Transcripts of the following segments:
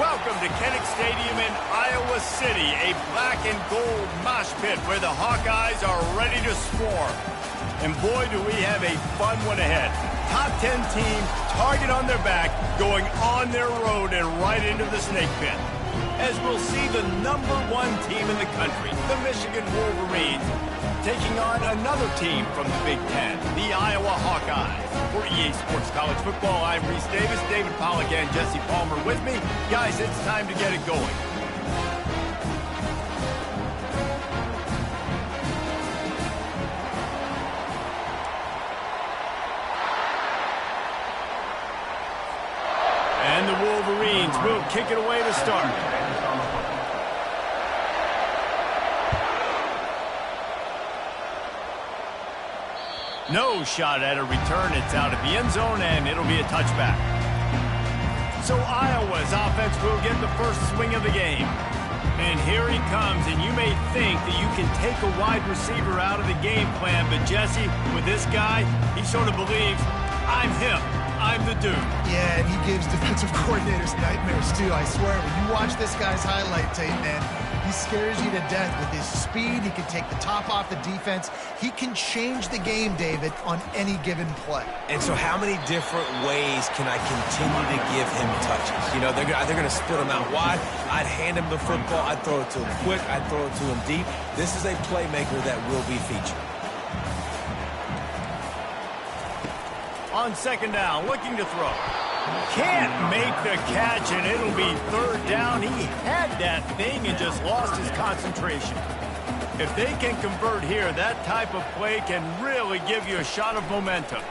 Welcome to Kinnick Stadium in Iowa City, a black and gold mosh pit where the Hawkeyes are ready to swarm. And boy, do we have a fun one ahead. Top 10 team, target on their back, going on their road and right into the snake pit. as we'll see the #1 team in the country, the Michigan Wolverines, taking on another team from the Big Ten, the Iowa Hawkeyes. For EA Sports College Football, I'm Reese Davis, David Pollack and Jesse Palmer with me. Guys, it's time to get it going. And the Wolverines will kick it away to start. No shot at a return. It's out of the end zone, and it'll be a touchback. So Iowa's offense will get the first swing of the game. And here he comes, and you may think that you can take a wide receiver out of the game plan, but Jesse, with this guy, he sort of believes, I'm him. I'm the dude. Yeah, and he gives defensive coordinators nightmares, too. I swear, when you watch this guy's highlight tape, man, he scares you to death with his speed. He can take the top off the defense. He can change the game, David, on any given play. And so how many different ways can I continue to give him touches? You know, they're going to split him out wide. I'd hand him the football. I'd throw it to him quick. I'd throw it to him deep. This is a playmaker that will be featured. On second down, looking to throw. Can't make the catch, and it'll be third down. He had that thing and just lost his concentration. If they can convert here, that type of play can really give you a shot of momentum.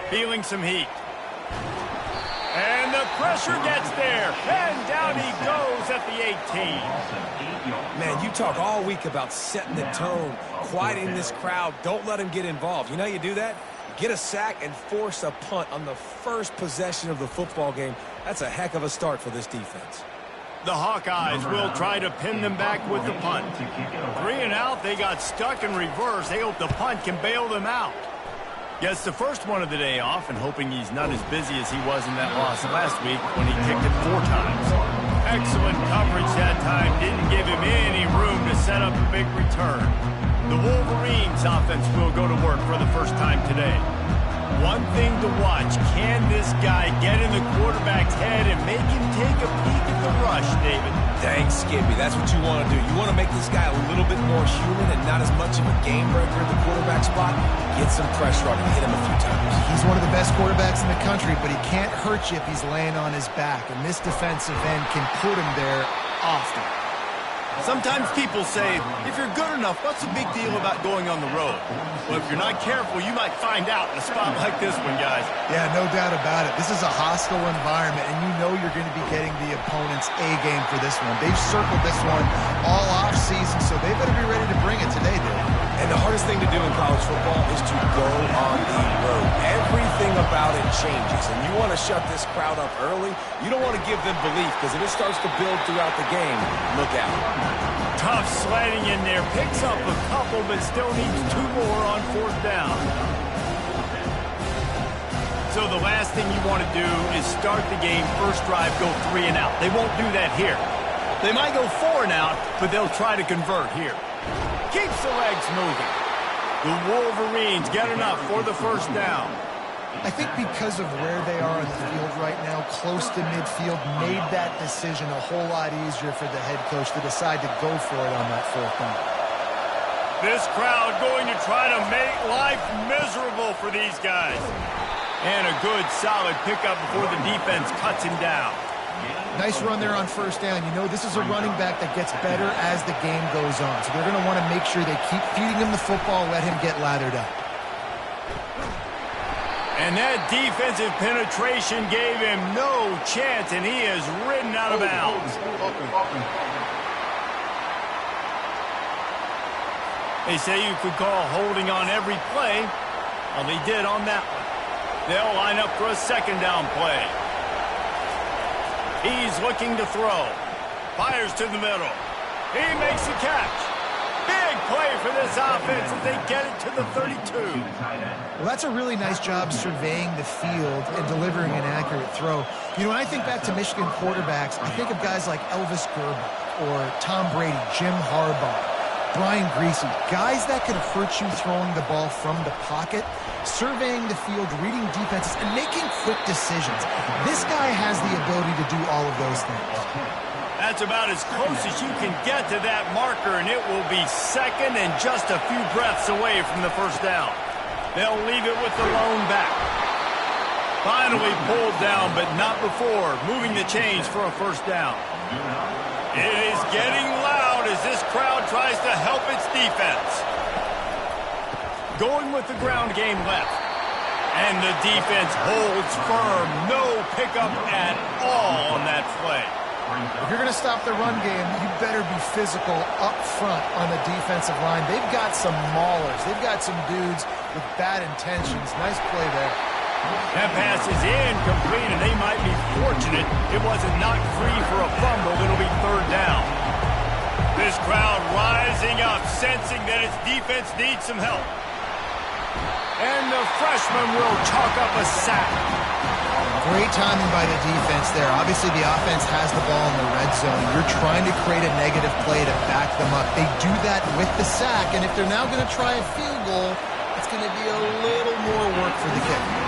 Feeling some heat. And the pressure gets there. And down he goes at the 18. Man, you talk all week about setting the tone, quieting this crowd. Don't let him get involved. You know how you do that? Get a sack and force a punt on the first possession of the football game. That's a heck of a start for this defense. The Hawkeyes will try to pin them back with the punt. 3 and out, they got stuck in reverse. They hope the punt can bail them out. Gets the first one of the day off and hoping he's not as busy as he was in that loss last week when he kicked it 4 times. Excellent coverage that time. Didn't give him any room to set up a big return. The Wolverines offense will go to work for the first time today. One thing to watch, can this guy get in the quarterback's head and make him take a peek at the rush, David? Dang, Skippy, that's what you want to do. You want to make this guy a little bit more human and not as much of a game breaker at the quarterback spot. Get some pressure on him, hit him a few times. He's one of the best quarterbacks in the country, but he can't hurt you if he's laying on his back, and this defensive end can put him there often. Sometimes people say, if you're good enough, what's the big deal about going on the road? Well, if you're not careful, you might find out in a spot like this one, guys. Yeah, no doubt about it. This is a hostile environment, and you know you're going to be getting the opponent's A-game for this one. They've circled this one all off-season, so they better be ready to bring it today, dude. And the hardest thing to do in college football is to go on the road. Everything about it changes, and you want to shut this crowd up early. You don't want to give them belief, because if it starts to build throughout the game, look out. Tough sledding in there. Picks up a couple, but still needs 2 more on 4th down. So the last thing you want to do is start the game, first drive, go 3 and out. They won't do that here. They might go 4 and out, but they'll try to convert here. Keeps the legs moving. The Wolverines get enough for the first down. I think because of where they are on the field right now, close to midfield, made that decision a whole lot easier for the head coach to decide to go for it on that 4th down. This crowd going to try to make life miserable for these guys. And a good, solid pickup before the defense cuts him down. Nice run there on 1st down. You know, this is a running back that gets better as the game goes on. So they're going to want to make sure they keep feeding him the football, let him get lathered up. And that defensive penetration gave him no chance, and he is ridden out of bounds. They say you could call holding on every play. Well, he did on that one. They'll line up for a 2nd down play. He's looking to throw. Fires to the middle. He makes the catch. Big play for this offense as they get it to the 32. Well, that's a really nice job surveying the field and delivering an accurate throw. You know, when I think back to Michigan quarterbacks, I think of guys like Elvis Gerber or Tom Brady, Jim Harbaugh, Brian Griese, guys that could hurt you throwing the ball from the pocket, surveying the field, reading defenses, and making quick decisions. This guy has the ability to do all of those things. That's about as close as you can get to that marker, and it will be second and just a few breaths away from the first down. They'll leave it with the lone back. Finally pulled down, but not before moving the chains for a first down. It is getting loud as this crowd tries to help its defense. Going with the ground game left. And the defense holds firm. No pickup at all on that play. If you're going to stop the run game, you better be physical up front on the defensive line. They've got some maulers. They've got some dudes with bad intentions. Nice play there. That pass is incomplete, and they might be fortunate it wasn't knocked free for a fumble. It'll be third down. This crowd rising up, sensing that its defense needs some help. And the freshman will chalk up a sack. Great timing by the defense there. Obviously, the offense has the ball in the red zone. You're trying to create a negative play to back them up. They do that with the sack, and if they're now going to try a field goal, it's going to be a little more work for the kicker.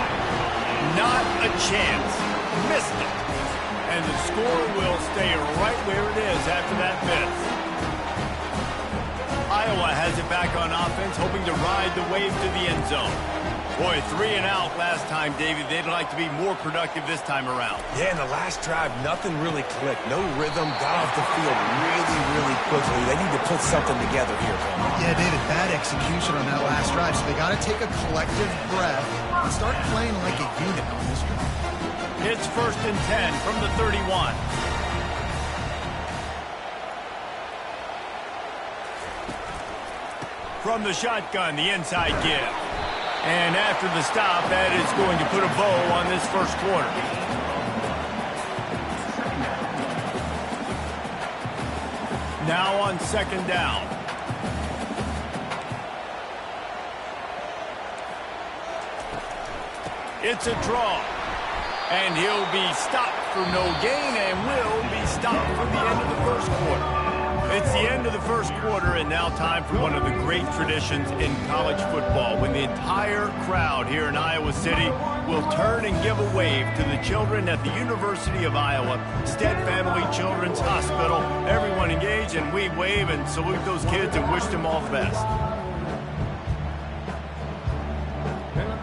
Not a chance. Missed it. And the score will stay right where it is after that miss. Iowa has it back on offense, hoping to ride the wave to the end zone. Boy, 3 and out last time, David. They'd like to be more productive this time around. Yeah, in the last drive, nothing really clicked. No rhythm, got off the field really quickly. They need to put something together here. Yeah, David, bad execution on that last drive. So they got to take a collective breath and start playing like a unit on this drive. It's 1st and 10 from the 31. From the shotgun, the inside give. And after the stop, that is going to put a bow on this first quarter. Now on 2nd down. It's a draw. And he'll be stopped for no gain and will be stopped for the end of the first quarter. It's the end of the first quarter, and now time for one of the great traditions in college football, when the entire crowd here in Iowa City will turn and give a wave to the children at the University of Iowa, Stead Family Children's Hospital. Everyone engage, and we wave and salute those kids and wish them all the best.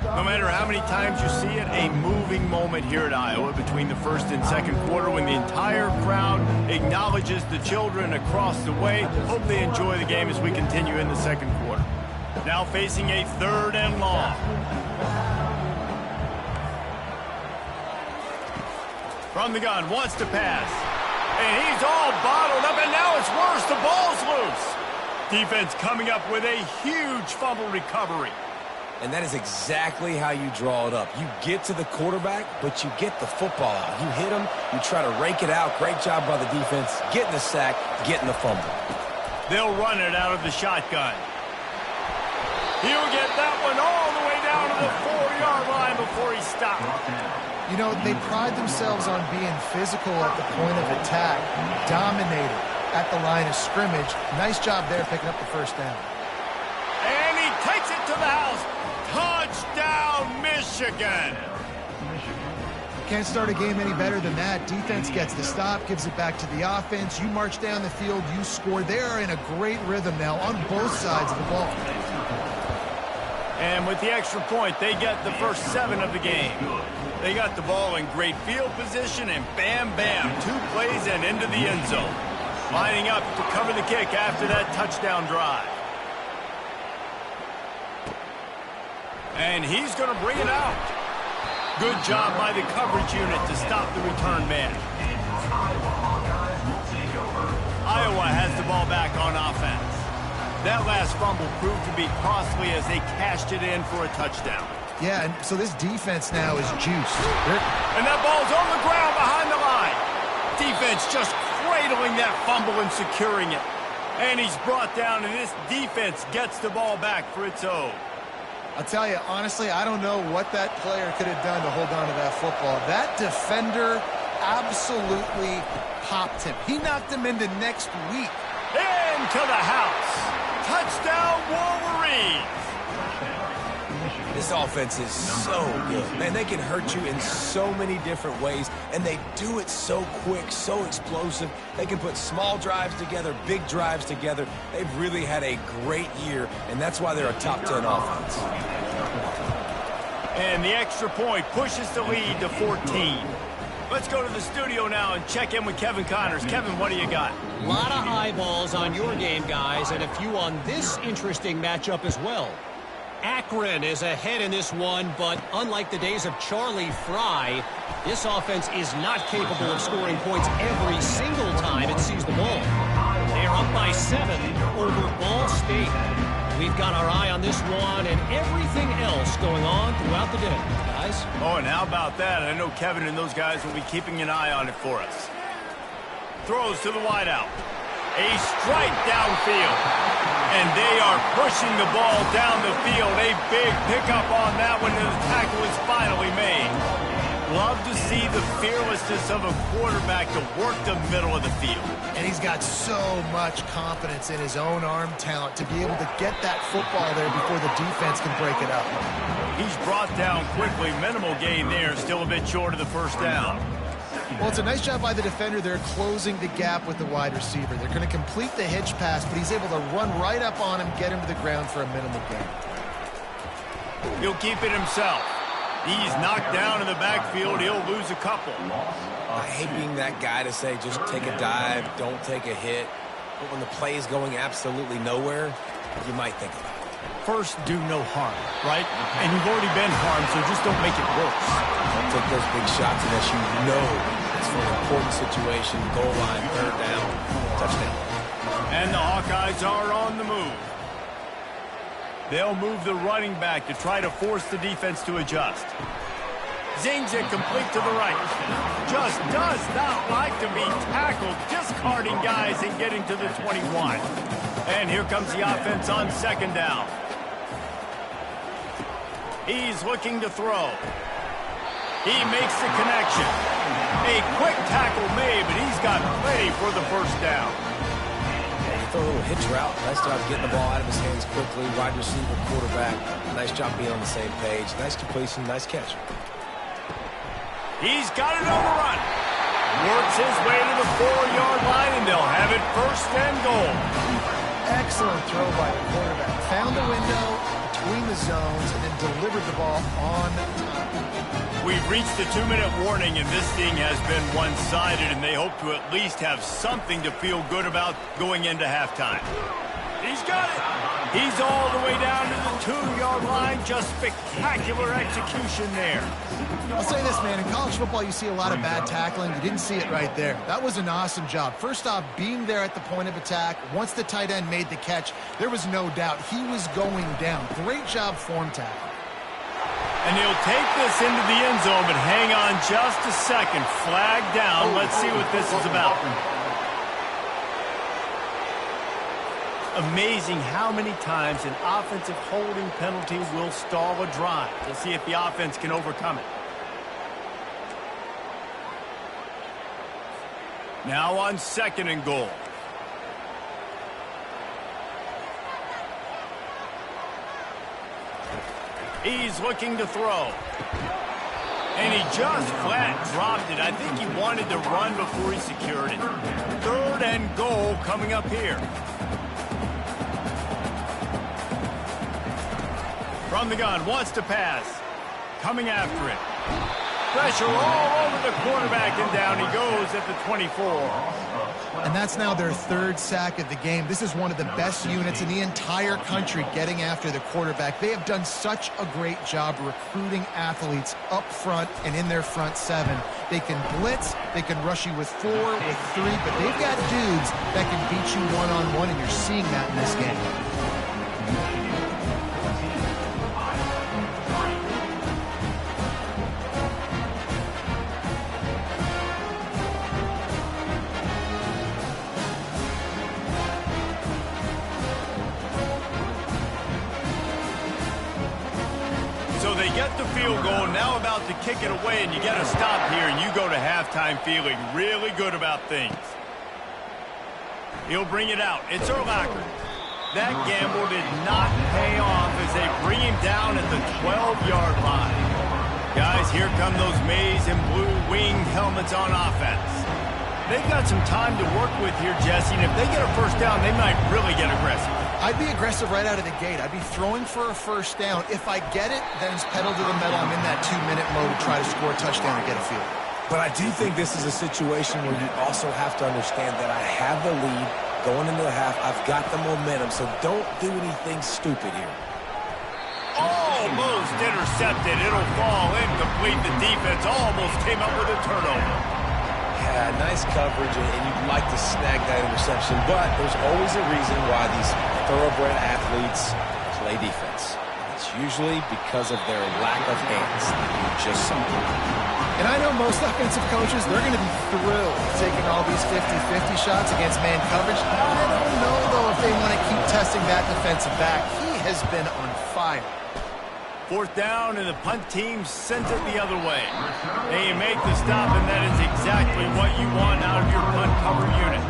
No matter how many times you see it, a moving moment here at Iowa between the first and second quarter when the entire crowd acknowledges the children across the way. Hope they enjoy the game as we continue in the second quarter. Now facing a 3rd and long. From the gun, wants to pass. And he's all bottled up, and now it's worse. The ball's loose. Defense coming up with a huge fumble recovery. And that is exactly how you draw it up. You get to the quarterback, but you get the football out. You hit him, you try to rake it out. Great job by the defense, getting the sack, getting the fumble. They'll run it out of the shotgun. He'll get that one all the way down to the 4-yard line before he stopped. You know, they pride themselves on being physical at the point of attack, dominated at the line of scrimmage. Nice job there picking up the first down. And he takes it to the house. Touchdown, Michigan! Can't start a game any better than that. Defense gets the stop, gives it back to the offense. You march down the field, you score. They are in a great rhythm now on both sides of the ball. And with the extra point, they get the first 7 of the game. They got the ball in great field position, and bam, bam, 2 plays and into the end zone. Lining up to cover the kick after that touchdown drive. And he's going to bring it out. Good job by the coverage unit to stop the return man. Iowa has the ball back on offense. That last fumble proved to be costly as they cashed it in for a touchdown. Yeah, and so this defense now is juiced. And that ball's on the ground behind the line. Defense just cradling that fumble and securing it. And he's brought down, and this defense gets the ball back for its own. I'll tell you, honestly, I don't know what that player could have done to hold on to that football. That defender absolutely popped him. He knocked him into next week. Into the house. Touchdown, Wolverines. This This offense is so good. Man, they can hurt you in so many different ways, and they do it so quick, so explosive. They can put small drives together, big drives together. They've really had a great year, and that's why they're a top 10 offense. And the extra point pushes the lead to 14. Let's go to the studio now and check in with Kevin Connors. Kevin, what do you got? A lot of eyeballs on your game, guys, and a few on this interesting matchup as well. Akron is ahead in this one, but unlike the days of Charlie Fry, this offense is not capable of scoring points every single time it sees the ball. They are up by 7 over Ball State. We've got our eye on this one and everything else going on throughout the day, guys. Oh, and how about that? I know Kevin and those guys will be keeping an eye on it for us. Throws to the wideout. A strike downfield. And they are pushing the ball down the field. A big pickup on that one, and the tackle is finally made. Love to see the fearlessness of a quarterback to work the middle of the field. And he's got so much confidence in his own arm talent to be able to get that football there before the defense can break it up. He's brought down quickly. Minimal gain there. Still a bit short of the first down. Well, it's a nice job by the defender. They're closing the gap with the wide receiver. They're going to complete the hitch pass, but he's able to run right up on him, get him to the ground for a minimal gain. He'll keep it himself. He's knocked down in the backfield. He'll lose a couple. I hate being that guy to say just take a dive, don't take a hit. But when the play is going absolutely nowhere, you might think about it. First, do no harm, right? And you've already been harmed, so just don't make it worse. Don't take those big shots unless you know it's for an important situation, goal line, third down, touchdown. And the Hawkeyes are on the move. They'll move the running back to try to force the defense to adjust. Zings it complete to the right. Just does not like to be tackled, discarding guys and getting to the 21. And here comes the offense on second down. He's looking to throw. He makes the connection. A quick tackle made, but he's got plenty for the first down. Throw a little hitch route. Nice job getting the ball out of his hands quickly. Wide receiver, quarterback. Nice job being on the same page. Nice completion, nice catch. He's got it on the run. Works his way to the 4-yard line, and they'll have it first and goal. Excellent throw by the quarterback. Found the window between the zones and then delivered the ball on time. We've reached the 2-minute warning, and this thing has been one-sided, and they hope to at least have something to feel good about going into halftime. He's got it. He's all the way down to the 2-yard line. Just spectacular execution there. I'll say this, man. In college football, you see a lot of bad tackling. You didn't see it right there. That was an awesome job. First off, being there at the point of attack. Once the tight end made the catch, there was no doubt he was going down. Great job form tackle. And he'll take this into the end zone, but hang on just a second. Flag down. Let's see what this is about. Amazing how many times an offensive holding penalty will stall a drive. We'll see if the offense can overcome it. Now on second and goal. He's looking to throw. And he just flat dropped it. I think he wanted to run before he secured it. Third and goal coming up here. From the gun, wants to pass. Coming after it. Pressure all over the quarterback, and down he goes at the 24. And that's now their third sack of the game. This is one of the best units in the entire country getting after the quarterback. They have done such a great job recruiting athletes up front and in their front seven. They can blitz, they can rush you with 4, with 3, but they've got dudes that can beat you one-on-one, and you're seeing that in this game. Get the field goal, now about to kick it away, and you get a stop here, and you go to halftime feeling really good about things. He'll bring it out. It's Urlacher. That gamble did not pay off as they bring him down at the 12-yard line. Guys, here come those maize and blue winged helmets on offense. They've got some time to work with here, Jesse, and if they get a first down, they might really get aggressive. I'd be aggressive right out of the gate. I'd be throwing for a first down. If I get it, then it's pedal to the metal. I'm in that 2-minute mode to try to score a touchdown and get a field. But I do think this is a situation where you also have to understand that I have the lead going into the half. I've got the momentum, so don't do anything stupid here. Almost intercepted. It'll fall incomplete. The defense almost came up with a turnover. Yeah, nice coverage, and you'd like to snag that interception, but there's always a reason why these thoroughbred athletes play defense. It's usually because of their lack of hands that you just saw. And I know most offensive coaches, they're going to be thrilled taking all these 50-50 shots against man coverage. I don't know, though, if they want to keep testing that defensive back. He has been on fire. Fourth down, and the punt team sends it the other way. They make the stop, and that is exactly what you want out of your punt cover unit.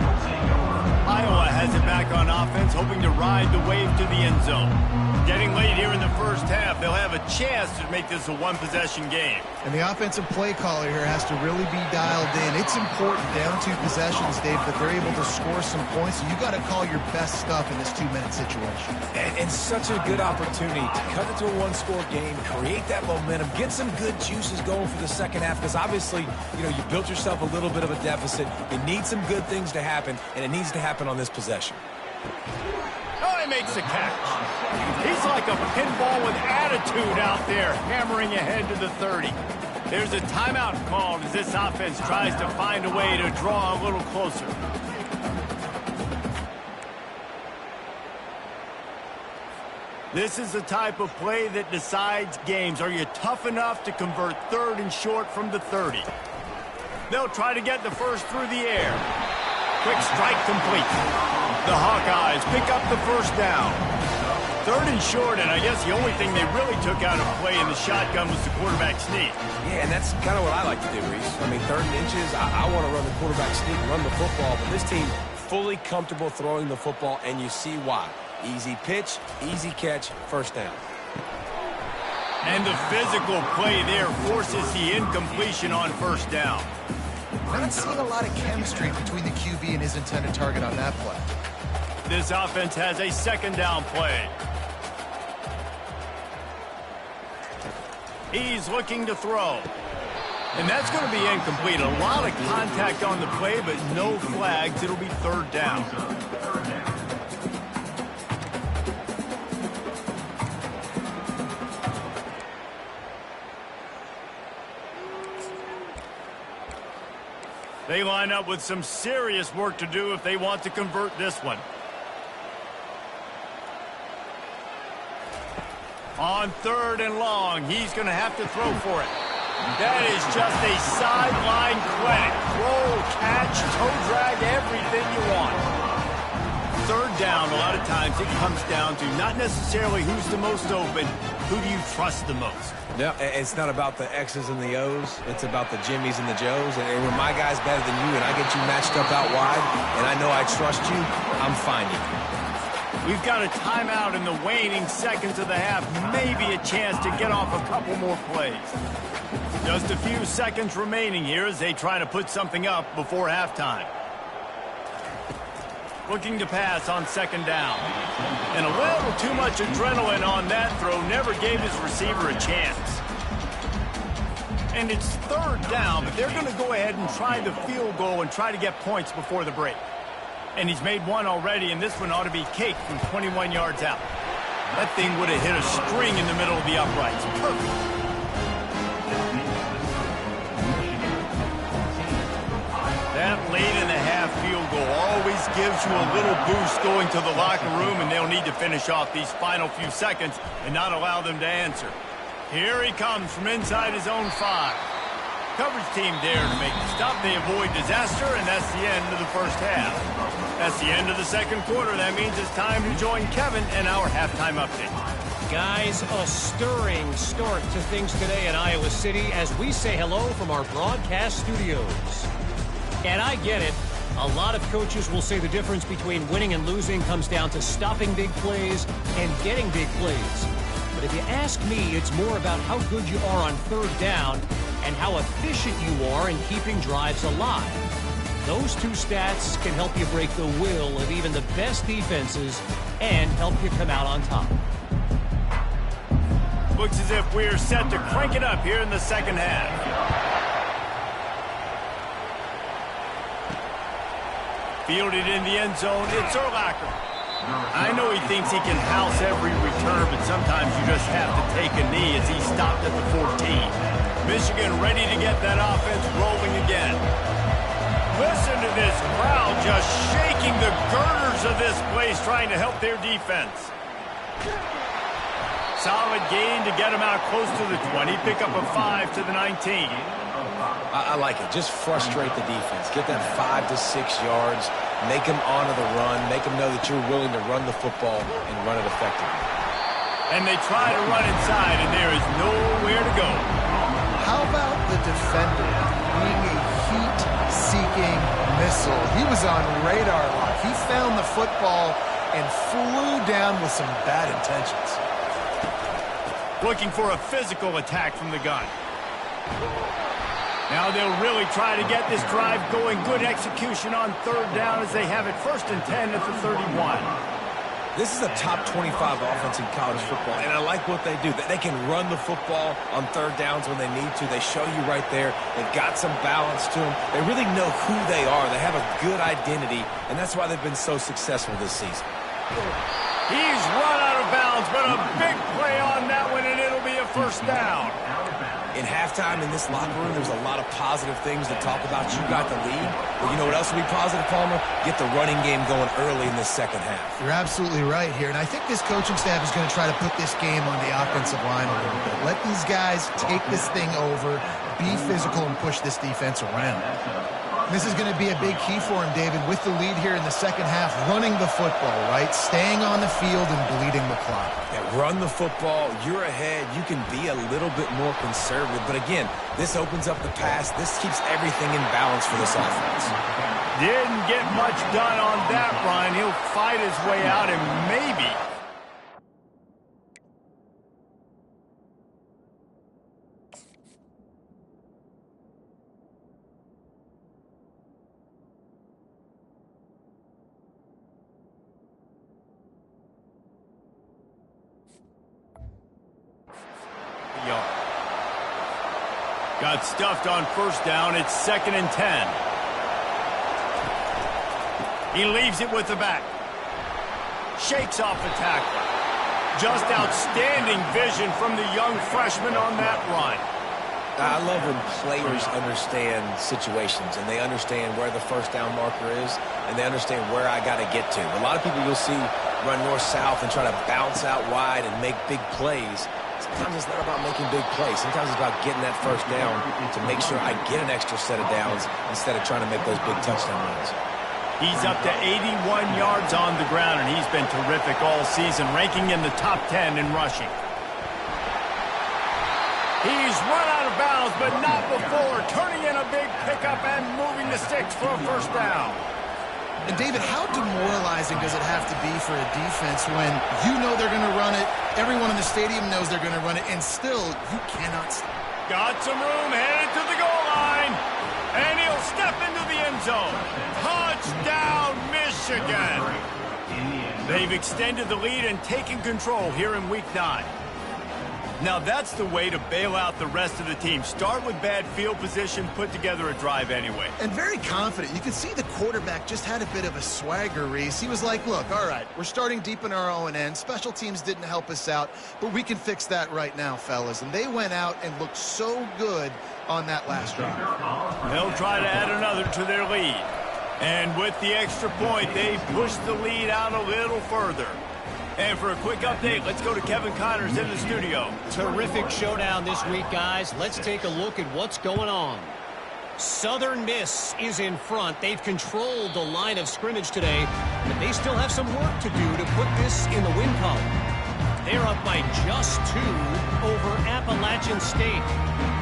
Iowa has it back on offense, hoping to ride the wave to the end zone. Getting late here in the first half, they'll have a chance to make this a one-possession game. And the offensive play caller here has to really be dialed in. It's important down 2 possessions, Dave, that they're able to score some points. So you got to call your best stuff in this 2-minute situation. And such a good opportunity to cut it to a one-score game, create that momentum, get some good juices going for the second half, because obviously, you built yourself a little bit of a deficit. You need some good things to happen, and it needs to happen on this possession. Oh, he makes the catch. He's like a pinball with attitude out there, hammering ahead to the 30. There's a timeout called as this offense tries to find a way to draw a little closer. This is the type of play that decides games. Are you tough enough to convert 3rd and short from the 30? They'll try to get the first through the air. Quick strike complete. The Hawkeyes pick up the first down. 3rd and short, and I guess the only thing they really took out of play in the shotgun was the quarterback sneak. Yeah, and that's kind of what I like to do, Reese. I mean, 3rd and inches, I want to run the quarterback sneak, run the football, but this team fully comfortable throwing the football, and you see why. Easy pitch, easy catch, first down. And the physical play there forces the incompletion on first down. Not seeing a lot of chemistry between the QB and his intended target on that play. This offense has a second down play. He's looking to throw. And that's going to be incomplete. A lot of contact on the play, but no flags. It'll be 3rd down. They line up with some serious work to do if they want to convert this one. On 3rd and long, he's going to have to throw for it. That is just a sideline credit. Throw, catch, toe drag, everything you want. 3rd down, a lot of times it comes down to not necessarily who's the most open, who do you trust the most? No, it's not about the X's and the O's. It's about the Jimmys and the Joes. And when my guy's better than you and I get you matched up out wide and I know I trust you, I'm finding you. We've got a timeout in the waning seconds of the half. Maybe a chance to get off a couple more plays. Just a few seconds remaining here as they try to put something up before halftime. Looking to pass on 2nd down. And a little too much adrenaline on that throw. Never gave his receiver a chance. And it's 3rd down, but they're going to go ahead and try the field goal and try to get points before the break. And he's made one already, and this one ought to be cake from 21 yards out. That thing would have hit a string in the middle of the uprights. Perfect. That late in the half field goal always gives you a little boost going to the locker room, and they'll need to finish off these final few seconds and not allow them to answer. Here he comes from inside his own 5. Coverage team there to make the stop. They avoid disaster, and that's the end of the first half. That's the end of the second quarter. That means it's time to join Kevin and our halftime update. Guys, a stirring start to things today in Iowa City as we say hello from our broadcast studios. And I get it. A lot of coaches will say the difference between winning and losing comes down to stopping big plays and getting big plays. But if you ask me, it's more about how good you are on third down and how efficient you are in keeping drives alive. Those two stats can help you break the will of even the best defenses and help you come out on top. Looks as if we're set to crank it up here in the second half. Fielded in the end zone, it's Urlacher. I know he thinks he can house every return, but sometimes you just have to take a knee as he stopped at the 14. Michigan ready to get that offense rolling again. Listen to this crowd just shaking the girders of this place trying to help their defense. Solid gain to get him out close to the 20. Pick up a 5 to the 19. I like it. Just frustrate the defense. Get that 5 to 6 yards. Make them honor the run. Make them know that you're willing to run the football and run it effectively. And they try to run inside, and there is nowhere to go. How about the defender being a heat-seeking missile? He was on radar lock. He found the football and flew down with some bad intentions. Looking for a physical attack from the gun. Now they'll really try to get this drive going. Good execution on third down as they have it 1st and 10 at the 31. This is a top 25 offense in college football, and I like what they do. They can run the football on third downs when they need to. They show you right there. They've got some balance to them. They really know who they are. They have a good identity, and that's why they've been so successful this season. He's run out of bounds, but a big play on that one, and it'll be a 1st down. In halftime in this locker room, there's a lot of positive things to talk about. You got the lead. But you know what else will be positive, Palmer? Get the running game going early in this second half. You're absolutely right here. And I think this coaching staff is going to try to put this game on the offensive line a little bit. Let these guys take this thing over, be physical, and push this defense around. This is going to be a big key for him, David, with the lead here in the second half, running the football, right? Staying on the field and bleeding the clock. Yeah, run the football. You're ahead. You can be a little bit more conservative. But again, this opens up the pass. This keeps everything in balance for this offense. Didn't get much done on that run. He'll fight his way out and maybe... Got stuffed on 1st down. It's 2nd and 10. He leaves it with the back. Shakes off the tackle. Just outstanding vision from the young freshman on that run. I love when players understand situations and they understand where the 1st down marker is and they understand where I got to get to. A lot of people you'll see run north-south and try to bounce out wide and make big plays. Sometimes it's not about making big plays. Sometimes it's about getting that 1st down to make sure I get an extra set of downs instead of trying to make those big touchdown runs. He's up to 81 yards on the ground, and he's been terrific all season, ranking in the top 10 in rushing. He's run out of bounds, but not before, turning in a big pickup and moving the sticks for a 1st down. And, David, how demoralizing does it have to be for a defense when you know they're going to run it, everyone in the stadium knows they're going to run it, and still you cannot stop? Got some room, headed to the goal line, and he'll step into the end zone. Touchdown, Michigan! They've extended the lead and taken control here in Week 9. Now that's the way to bail out the rest of the team. Start with bad field position, put together a drive anyway. And very confident. You can see the quarterback just had a bit of a swagger, Reese. He was like, look, all right, we're starting deep in our own end. Special teams didn't help us out, but we can fix that right now, fellas. And they went out and looked so good on that last drive. They'll try to add another to their lead. And with the extra point, they push the lead out a little further. And for a quick update, let's go to Kevin Connors in the studio. Terrific showdown this week, guys. Let's take a look at what's going on. Southern Miss is in front. They've controlled the line of scrimmage today, but they still have some work to do to put this in the win column. They're up by just 2 over Appalachian State.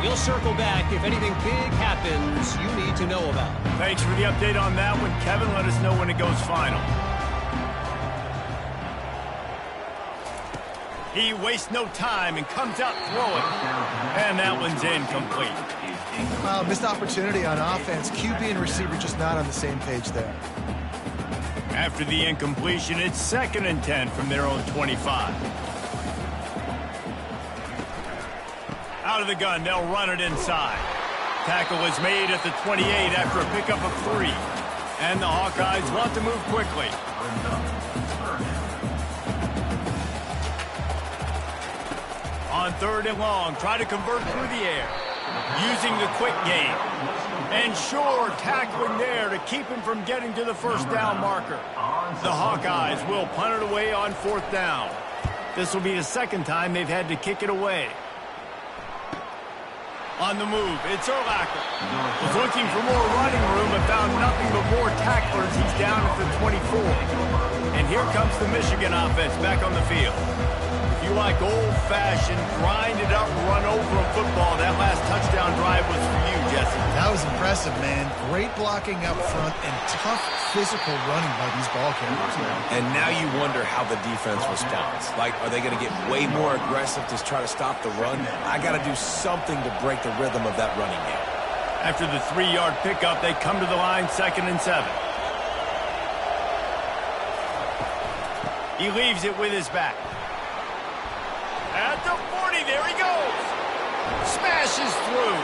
We'll circle back if anything big happens you need to know about. Thanks for the update on that one, Kevin. Let us know when it goes final. He wastes no time and comes out throwing. And that one's incomplete. Missed opportunity on offense. QB and receiver just not on the same page there. After the incompletion, it's 2nd and 10 from their own 25. Out of the gun, they'll run it inside. Tackle was made at the 28 after a pickup of 3. And the Hawkeyes want to move quickly. On 3rd and long, try to convert through the air. Using the quick game. And sure, tackling there to keep him from getting to the first down marker. The Hawkeyes will punt it away on 4th down. This will be the 2nd time they've had to kick it away. On the move, it's Urlacher. Was looking for more running room but found nothing but more tacklers. He's down at the 24. And here comes the Michigan offense back on the field. If you like old-fashioned, grind-it-up, run-over football, that last touchdown drive was for you, Jesse. That was impressive, man. Great blocking up front and tough physical running by these ball carriers. And now you wonder how the defense responds. Like, are they going to get way more aggressive to try to stop the run? I got to do something to break the rhythm of that running game. After the 3-yard pickup, they come to the line 2nd and 7. He leaves it with his back. At the 40, there he goes. Smashes through.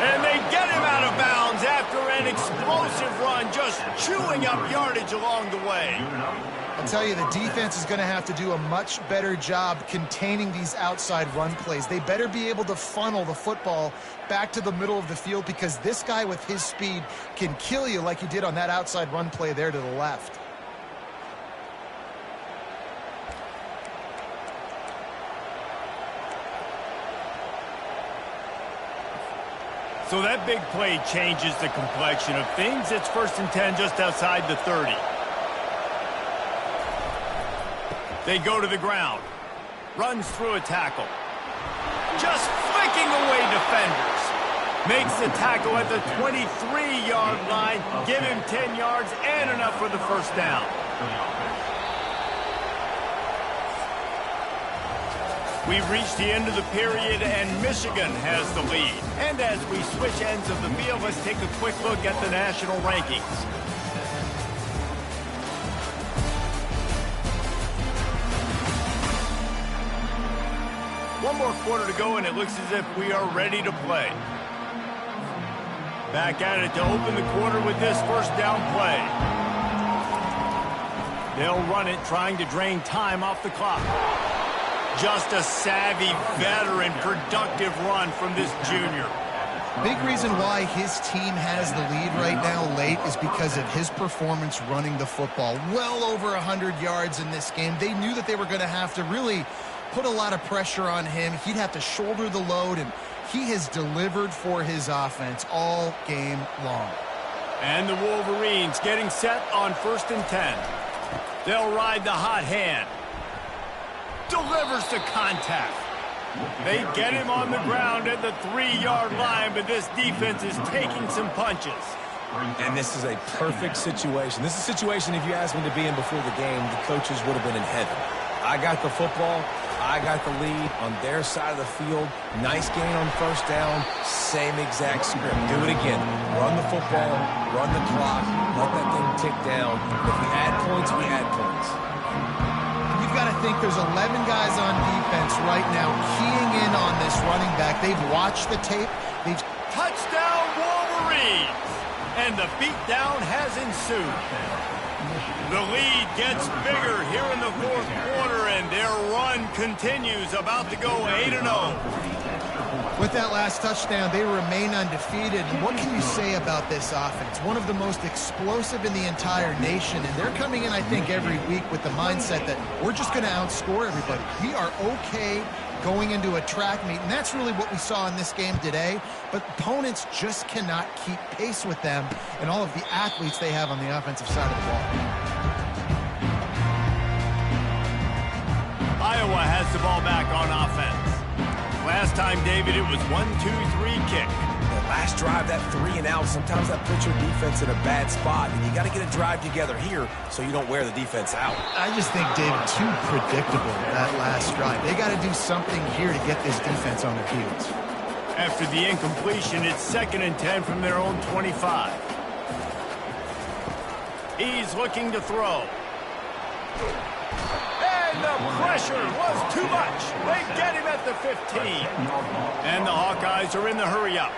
And they get him out of bounds after an explosive run, just chewing up yardage along the way. I'll tell you, the defense is going to have to do a much better job containing these outside run plays. They better be able to funnel the football back to the middle of the field because this guy with his speed can kill you like he did on that outside run play there to the left. So that big play changes the complexion of things. It's 1st and 10 just outside the 30. They go to the ground. Runs through a tackle. Just flicking away defenders. Makes the tackle at the 23-yard line. Give him 10 yards and enough for the first down. We've reached the end of the period, and Michigan has the lead. And as we switch ends of the field, let's take a quick look at the national rankings. One more quarter to go, and it looks as if we are ready to play. Back at it to open the quarter with this first down play. They'll run it, trying to drain time off the clock. Just a savvy, veteran, productive run from this junior. Big reason why his team has the lead right now late is because of his performance running the football. Well over 100 yards in this game. They knew that they were going to have to really put a lot of pressure on him. He'd have to shoulder the load, and he has delivered for his offense all game long. And the Wolverines getting set on 1st and 10. They'll ride the hot hand. Delivers to contact. They get him on the ground at the 3-yard line, but this defense is taking some punches. And this is a perfect situation. This is a situation, if you asked me to be in before the game, the coaches would have been in heaven. I got the football. I got the lead on their side of the field. Nice gain on 1st down. Same exact script. Do it again. Run the football. Run the clock. Let that thing tick down. If we add points, we add points. You've got to think there's 11 guys on defense right now keying in on this running back. They've watched the tape. They've Touchdown, Wolverines! And the beatdown has ensued. The lead gets bigger here in the 4th quarter, and their run continues, about to go 8-0. With that last touchdown, they remain undefeated. And what can you say about this offense? One of the most explosive in the entire nation. And they're coming in, I think, every week with the mindset that we're just going to outscore everybody. We are okay going into a track meet. And that's really what we saw in this game today. But opponents just cannot keep pace with them and all of the athletes they have on the offensive side of the ball. Iowa has the ball back on offense. Last time, David, it was 1-2-3 kick. That last drive, that 3 and out, sometimes that puts your defense in a bad spot. And you got to get a drive together here so you don't wear the defense out. I just think, David, too predictable, that last drive. They got to do something here to get this defense on their heels. After the incompletion, it's 2nd and 10 from their own 25. He's looking to throw. And the pressure was too much. They get him at the 15. And the Hawkeyes are in the hurry-up.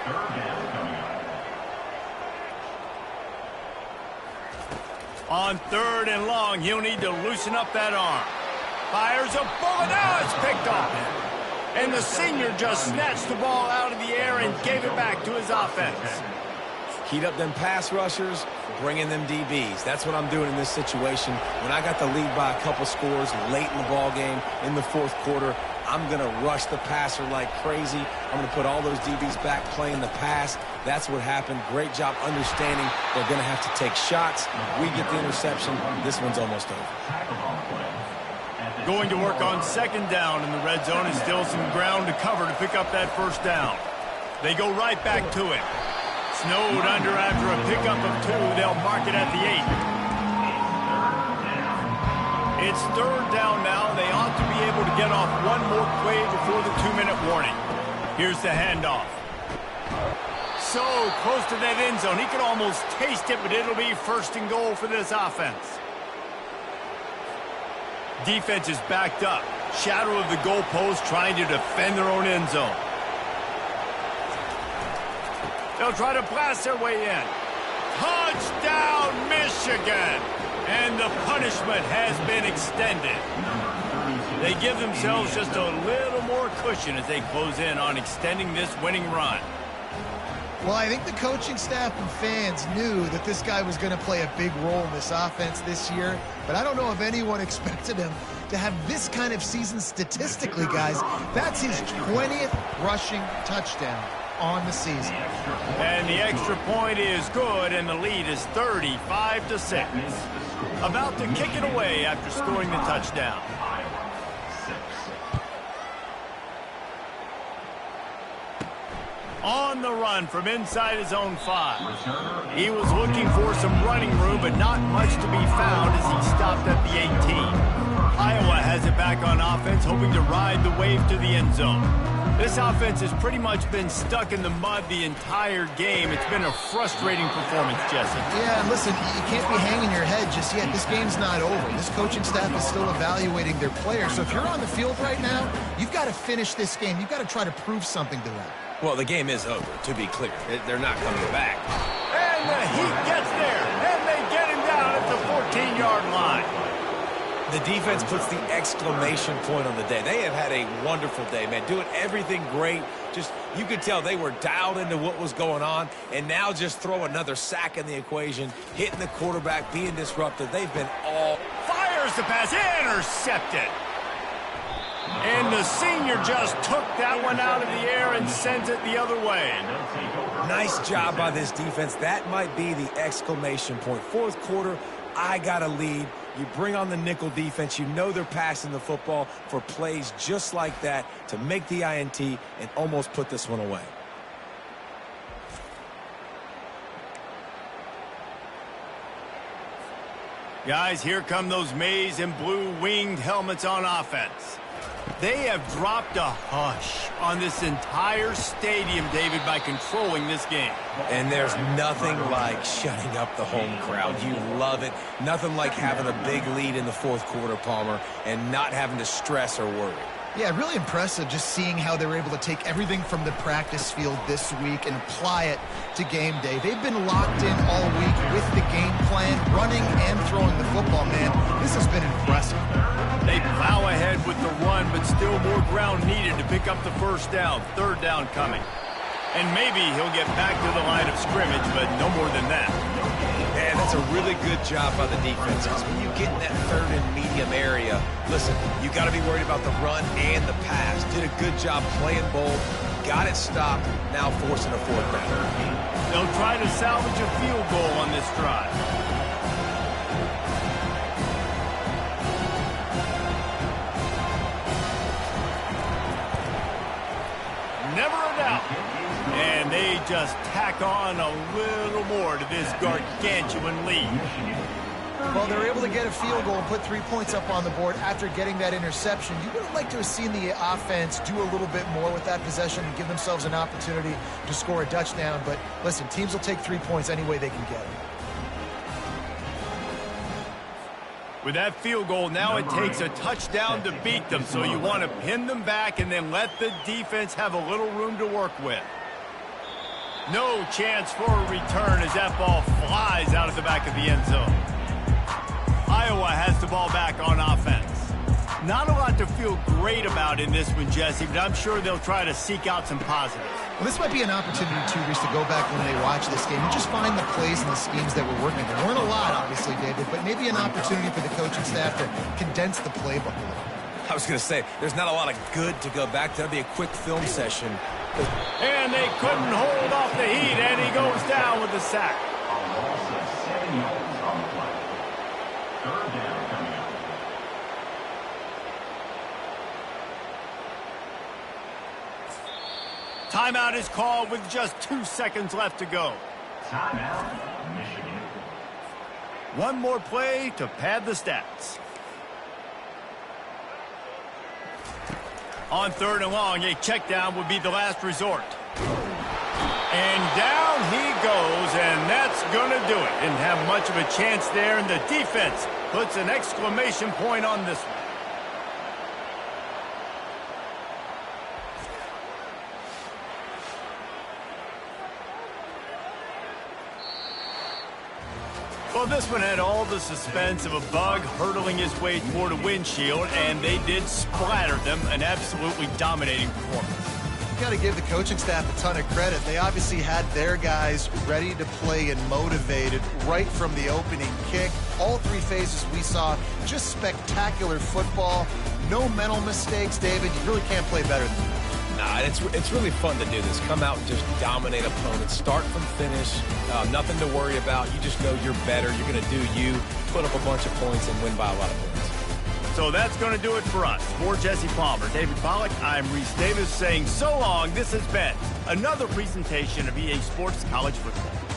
On 3rd and long, he'll need to loosen up that arm. Fires a bullet. Now it's picked off. And the senior just snatched the ball out of the air and gave it back to his offense. Heat up them pass rushers, bring in them DBs. That's what I'm doing in this situation. When I got the lead by a couple scores late in the ball game, in the 4th quarter, I'm going to rush the passer like crazy. I'm going to put all those DBs back playing the pass. That's what happened. Great job understanding they're going to have to take shots. We get the interception. This one's almost over. Going to work on 2nd down in the red zone, and still some ground to cover to pick up that 1st down. They go right back to it. Snowed under after a pickup of 2. They'll mark it at the 8. It's 3rd down now. They ought to be able to get off one more play before the 2-minute warning. Here's the handoff. So close to that end zone. He could almost taste it, but it'll be 1st and goal for this offense. Defense is backed up. Shadow of the goalpost, trying to defend their own end zone. They'll try to blast their way in. Touchdown, Michigan! And the punishment has been extended. They give themselves just a little more cushion as they close in on extending this winning run. Well, I think the coaching staff and fans knew that this guy was going to play a big role in this offense this year, but I don't know if anyone expected him to have this kind of season statistically, guys. That's his 20th rushing touchdown on the season. And the extra point is good, and the lead is 35-6. About to kick it away after scoring the touchdown. On the run from inside his own 5. He was looking for some running room, but not much to be found as he stopped at the 18. Iowa has it back on offense, hoping to ride the wave to the end zone. This offense has pretty much been stuck in the mud the entire game. It's been a frustrating performance, Jesse. Yeah, and listen, you can't be hanging your head just yet. This game's not over. This coaching staff is still evaluating their players. So if you're on the field right now, you've got to finish this game. You've got to try to prove something to them. Well, the game is over, to be clear. They're not coming back. And the Heat gets there, and they get him down at the 14-yard line. The defense puts the exclamation point on the day. They have had a wonderful day, man. Doing everything great. Just, you could tell they were dialed into what was going on, and now just throw another sack in the equation, hitting the quarterback, being disruptive. They've been all... Fires the pass, intercepted. And the senior just took that one out of the air and sends it the other way. Nice job by this defense. That might be the exclamation point. 4th quarter, I got a lead. You bring on the nickel defense. You know they're passing the football for plays just like that to make the INT and almost put this one away. Guys, here come those maize and blue winged helmets on offense. They have dropped a hush on this entire stadium, David, by controlling this game. And there's nothing like shutting up the home crowd. You love it. Nothing like having a big lead in the 4th quarter, Palmer, and not having to stress or worry. Yeah, really impressive just seeing how they were able to take everything from the practice field this week and apply it to game day. They've been locked in all week with the game plan, running and throwing the football, man. This has been impressive. They plow ahead with the run, but still more ground needed to pick up the 1st down. 3rd down coming. And maybe he'll get back to the line of scrimmage, but no more than that. Man, that's a really good job by the defense. Because when you get in that 3rd and medium area, listen, you got to be worried about the run and the pass. Did a good job playing both. Got it stopped. Now forcing a 4th down. They'll try to salvage a field goal on this drive. And they just tack on a little more to this gargantuan lead. Well, they're able to get a field goal and put 3 points up on the board after getting that interception. You would have liked to have seen the offense do a little bit more with that possession and give themselves an opportunity to score a touchdown. But listen, teams will take 3 points any way they can get it. With that field goal, now it takes a touchdown to beat them, so you want to pin them back and then let the defense have a little room to work with. No chance for a return as that ball flies out of the back of the end zone. Iowa has the ball back on offense. Not a lot to feel great about in this one, Jesse, but I'm sure they'll try to seek out some positives. Well, this might be an opportunity, too, Reese, to go back when they watch this game and just find the plays and the schemes that were working. There weren't a lot, obviously, David, but maybe an opportunity for the coaching staff to condense the playbook a little. I was going to say, there's not a lot of good to go back to. That'd be a quick film session. And they couldn't hold off the heat, and he goes down with the sack. Timeout is called with just 2 seconds left to go. Timeout, Michigan. One more play to pad the stats. On 3rd and long, a check down would be the last resort. And down he goes, and that's going to do it. Didn't have much of a chance there, and the defense puts an exclamation point on this one. Well, this one had all the suspense of a bug hurtling his way toward a windshield, and they did splatter them. An absolutely dominating performance. You got to give the coaching staff a ton of credit. They obviously had their guys ready to play and motivated right from the opening kick. All 3 phases we saw, just spectacular football. No mental mistakes, David. You really can't play better than that. Nah, it's really fun to do this. Come out and just dominate opponents. Start from finish. Nothing to worry about. You just know you're better. You're going to do you. Put up a bunch of points and win by a lot of points. So that's going to do it for us. For Jesse Palmer, David Pollack, I'm Reese Davis saying so long. This has been another presentation of EA Sports College Football.